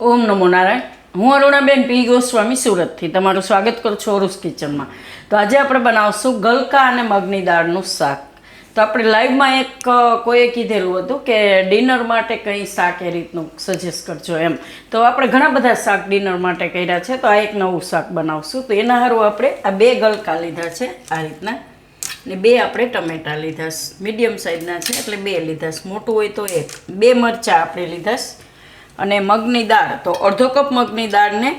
ઓમ નમો નારાયણ. હું અરુણાબેન પી ગોસ્વામી સુરતથી તમારું સ્વાગત કરું છું ઓરુસ કિચનમાં. તો આજે આપણે બનાવશું ગલકા અને મગની દાળનું શાક. તો આપણે લાઈવમાં એક કોઈએ કીધેલું હતું કે ડિનર માટે કંઈ શાક એ રીતનું સજેસ્ટ કરજો એમ. તો આપણે ઘણા બધા શાક ડિનર માટે કર્યા છે, તો આ એક નવું શાક બનાવશું. તો એના હારું આપણે આ 2 ગલકા લીધા છે આ રીતના, ને 2 આપણે ટમેટા લીધા, મીડિયમ સાઇઝના છે એટલે 2 લીધા, મોટું હોય તો 1. 2 મરચાં આપણે લીધા, અને મગની દાળ તો અડધો કપ મગની દાળને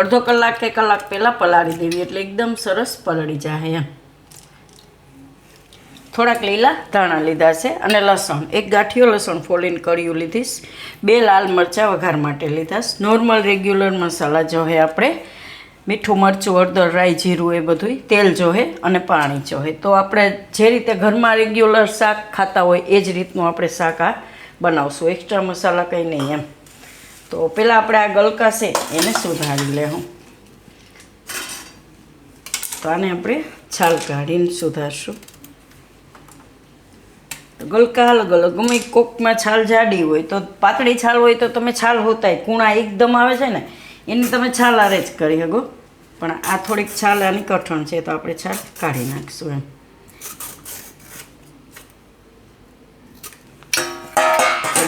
અડધો કલાક કે કલાક પહેલાં પલાળી દેવી એટલે એકદમ સરસ પલળી જાય એમ. થોડાક લીલા ધાણા લીધા છે અને લસણ, 1 ગાંઠિયો લસણ ફોલીને કળિયું લીધીશ, 2 લાલ મરચાં વઘાર માટે લીધા, નોર્મલ રેગ્યુલર મસાલા જોહે આપણે, મીઠું મરચું હળદર રાઈ જીરું એ બધું, તેલ જોહે અને પાણી જોહે. તો આપણે જે રીતે ઘરમાં રેગ્યુલર શાક ખાતા હોય એ જ રીતનું આપણે શાક આ બનાવશું, એક્સ્ટ્રા મસાલા કંઈ નહીં એમ. તો પહેલાં આપણે આ ગલકા છે એને સુધારી લેવું. તો આને આપણે છાલ કાઢીને સુધારશું. ગલકા અલગ અલગ, ગમે કોકમાં છાલ જાડી હોય તો પાતળી છાલ હોય તો તમે છાલ હોતાય કૂણા એકદમ આવે છે ને એની તમે છાલ આરે જ કરી શકો, પણ આ થોડીક છાલ આની કઠણ છે તો આપણે છાલ કાઢી નાખીશું એમ.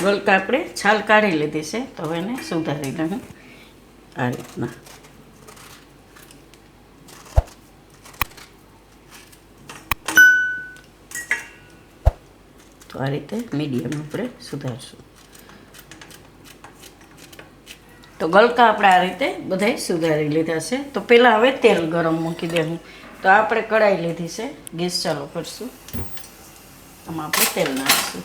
ગલકા આપણે છાલ કાઢી લીધી છે, તો હવે એને સુધારી લઉં આ રીતના. તો આ રીતે મીડિયમ આપણે સુધારશું. તો ગલકા આપણે આ રીતે બધાય સુધારી લીધા છે. તો પહેલાં હવે તેલ ગરમ મૂકી દેવું. તો આપણે કઢાઈ લીધી છે, ગેસ ચાલુ કરશું, આમાં આપણે તેલ નાખીશું.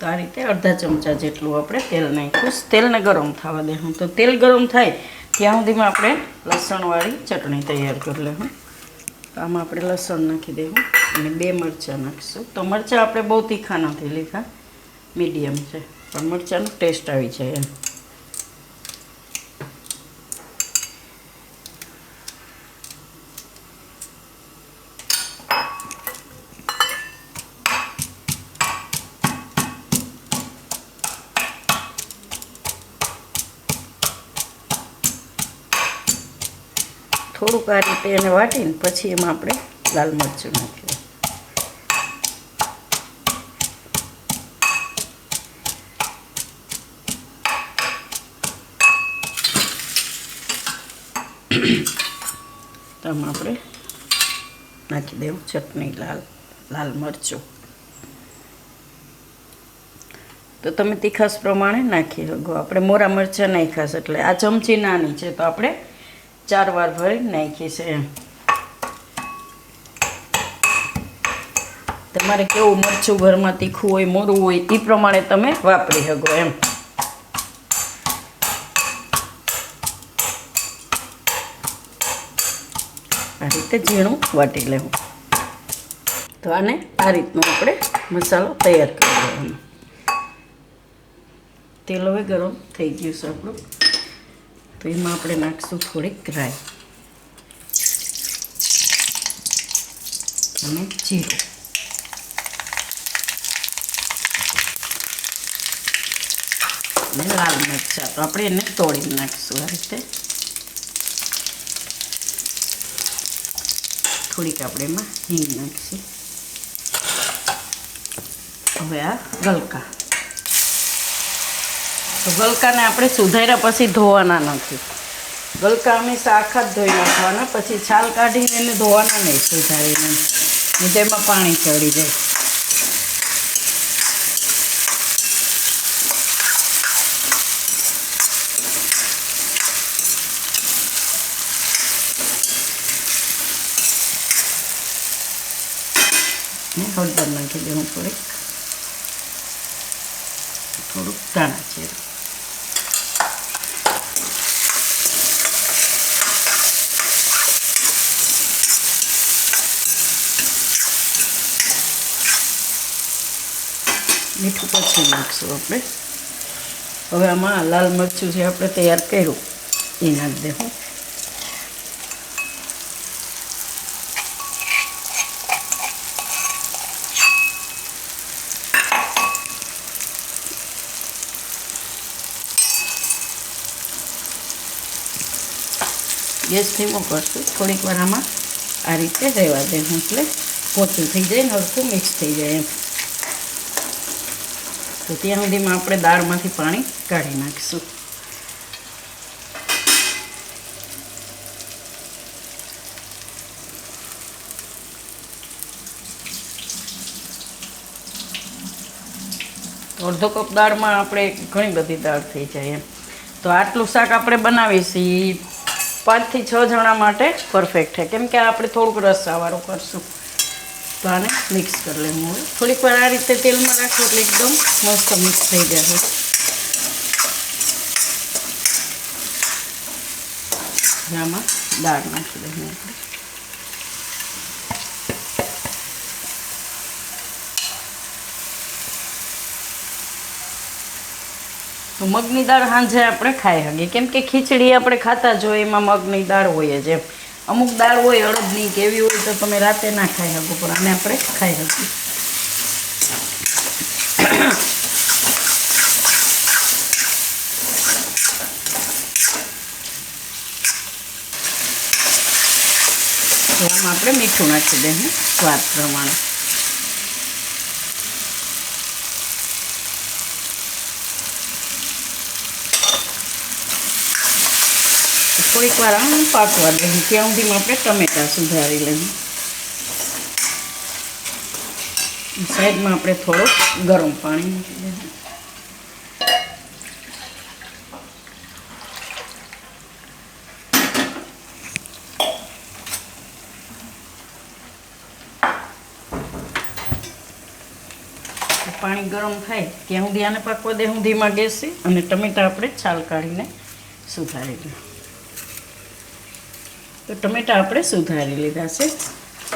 તો આ રીતે અડધા ચમચા જેટલું આપણે તેલ નાખ્યું, તેલને ગરમ થવા દેવું. તો તેલ ગરમ થાય ત્યાં સુધીમાં આપણે લસણવાળી ચટણી તૈયાર કરી લેવું. તો આમાં આપણે લસણ નાખી દેવું અને 2 મરચાં નાખીશું. તો મરચાં આપણે બહુ તીખા નથી લીધા, મીડિયમ છે, પણ મરચાંનો ટેસ્ટ આવી જાય એમ. થોડુંક આ રીતે એને વાટીને પછી એમાં આપણે લાલ મરચું નાખીએ. તો આમાં આપણે નાખી દેવું ચટણી, લાલ મરચું. તો તમે તીખાસ પ્રમાણે નાખી શકો. આપણે મોરા મરચાં નાખ્યા છે એટલે આ ચમચી નાની છે તો આપણે 4 વાર ભરી નાખી છે એમ. તમારે કેવું મરચું ઘરમાં તીખું હોય મોરું હોય એ પ્રમાણે તમે વાપરી શકો એમ. આ રીતે ઝીણું વાટી લેવું. તો આને આ રીતનો આપણે મસાલો તૈયાર કરી દેવાનો. તેલ હવે ગરમ થઈ ગયું છે આપણું, તો એમાં આપણે નાખીશું થોડીક રાઈ અને જીરું. અને લાલ મરચાં તો આપણે એને તોડીને નાખીશું આ રીતે. થોડીક આપણે એમાં હિંગ નાખીશું. હવે આ ગલકા, તો ગલકાને આપણે સુધાર્યા પછી ધોવાના નથી. ગલકા હંમેશા આખા જ ધોઈ નાખવાના, પછી છાલ કાઢીને એને ધોવાના નહીં સુધારીને, નહીં તેમાં પાણી ચડી જાય. હળદર નાખી દેવું થોડીક, થોડુંક ધાણા જીરું. મીઠું પછી નાખીશું આપણે. હવે આમાં લાલ મરચું જે આપણે તૈયાર કર્યું એ નાખી દેવું. ગેસ ધીમો કરશું. થોડીક વાર આમાં આ રીતે રહેવા દેવું એટલે પોચું થઈ જાય ને હરખું મિક્સ થઈ જાય એમ. તો ત્યાં સુધીમાં આપણે દાળમાંથી પાણી કાઢી નાખીશું. અડધો કપ દાળમાં આપણે ઘણી બધી દાળ થઈ જાય એમ. તો આટલું શાક આપણે બનાવીશું 5 થી 6 જણા માટે પરફેક્ટ છે, કેમ કે આપણે થોડુંક રસાવાળું કરશું. તો આને મિક્સ કરી લેવું. હવે થોડીક વાર આ રીતે તેલમાં રાખો એટલે એકદમ મસ્ત મિક્સ થઈ જશે. આમાં દાળ નાખી દઈએ આપણે. તો મગની દાળ સાંજે આપણે ખાઈ શકીએ, કેમ કે ખીચડી આપણે ખાતા જ હોય એમાં મગની દાળ હોય જ એમ. અમુક દાળ હોય અડદની કે એવી હોય તો તમે રાતે ના ખાઈ શકો, પણ આને આપણે ખાઈ શકીએ. તો આમાં આપણે મીઠું નાખી દઈએ સ્વાદ પ્રમાણે. થોડીક વાર આમ પાકવા દઈએ ત્યાં સુધીમાં આપણે ટમેટાં સુધારી લઈએ. સાઈડમાં આપણે થોડુંક ગરમ પાણી મૂકી દઈએ. પાણી ગરમ થાય ત્યાં સુધી આને પાકવા દે સુધીમાં ગેસી અને ટમેટાં આપણે છાલ કાઢીને સુધારી લઈએ. તો ટમેટાં આપણે સુધારી લીધા છે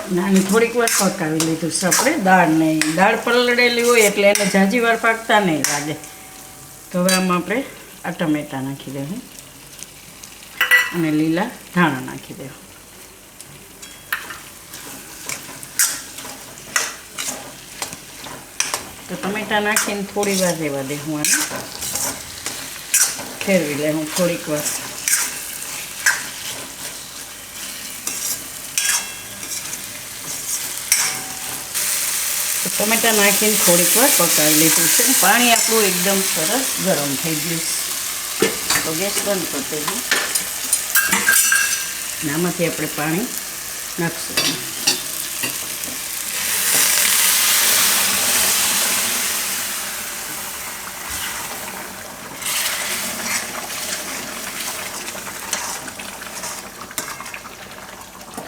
અને આને થોડીક વાર પકાવી લીધું છે આપણે દાળને. દાળ પલળેલી હોય એટલે એને ઝાઝી વાર પાકતા નહીં લાગે. તો હવે આમાં આપણે આ ટમેટાં નાખી દઈએ અને લીલા ધાણા નાખી દઈએ. તો ટમેટાં નાખીને થોડી વાર રહેવા દે. હું આને ફેરવી લે હું થોડીક વાર. ટમેટાં નાખીને થોડીક વાર પકાવી લીધું છે. પાણી આપણું એકદમ સરસ ગરમ થઈ ગયું. તો ગેસ બંધ કરી દઈશું. આમાંથી આપણે પાણી નાખશું.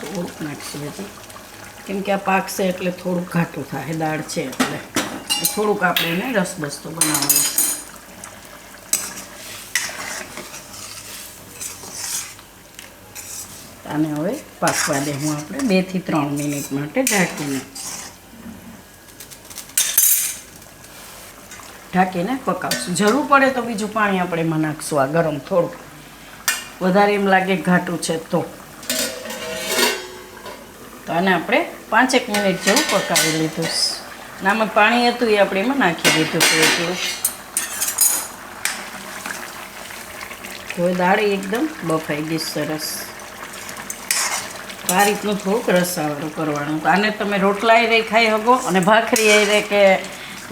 થોડુંક નાખશું હજી, કેમ કે આ પાકશે એટલે થોડુંક ઘાટું થાય. દાળ છે એટલે થોડુંક આપણે એને રસબસતું બનાવવાનું છે. આને હવે પાકવા દેવું આપણે 2 થી 3 મિનિટ માટે ઢાંકીને પકાવશું. જરૂર પડે તો બીજું પાણી આપણે એમાં નાખશું. આ ગરમ થોડુંક વધારે એમ લાગે ઘાટું છે તો આને આપણે 5 મિનિટ જેવું પકાવી લીધું. આમાં પાણી હતું એ આપણે એમાં નાખી દીધું હતું એટલું. તો દાળ એકદમ બફાઈ ગઈ સરસ. આ રીતનું થોડુંક રસાવાળું કરવાનું. તો આને તમે રોટલા એ ખાઈ શકો અને ભાખરી એ કે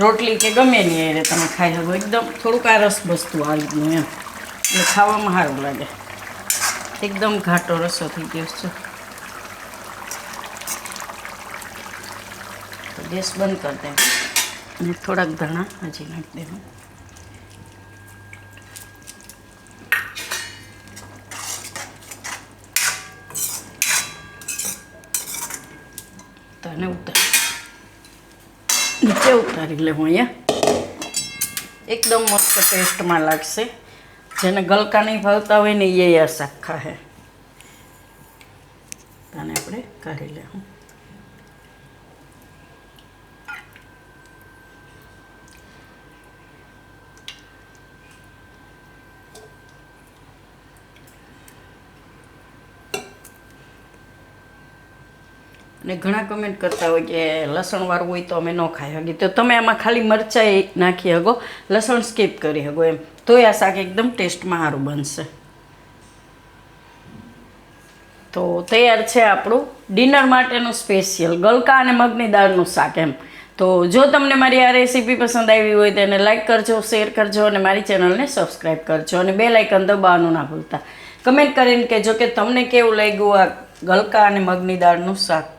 રોટલી કે ગમે એની એ તમે ખાઈ શકો. એકદમ થોડુંક આ રસ બસતું આ રીતનું એમ એટલે ખાવામાં સારું લાગે. એકદમ ઘાટો રસો થઈ ગયો છે. ગેસ બંધ કરી દે અને થોડાક ધાણા હજી નાખી દેવું. તો એને નીચે ઉતારી લેવું. અહીંયા એકદમ મસ્ત ટેસ્ટમાં લાગશે. જેને ગલકા નહીં ભાવતા હોય ને એ આ શાક ખાશે. આને આપણે કાઢી લેવું. અને ઘણા કમેન્ટ કરતા હોય કે લસણવાળું હોય તો અમે ન ખાઈ શકીએ. તો તમે આમાં ખાલી મરચાં નાખી શકો, લસણ સ્કીપ કરી શકો એમ. તો આ શાક એકદમ ટેસ્ટમાં સારું બનશે. તો તૈયાર છે આપણું ડિનર માટેનું સ્પેશિયલ ગલકા અને મગની દાળનું શાક એમ. તો જો તમને મારી આ રેસીપી પસંદ આવી હોય તો એને લાઇક કરજો, શેર કરજો અને મારી ચેનલને સબસ્ક્રાઈબ કરજો અને બેલ આઇકન દબાવવાનું ના ભૂલતા. કમેન્ટ કરીને કહેજો કે તમને કેવું લાગ્યું આ ગલકા અને મગની દાળનું શાક.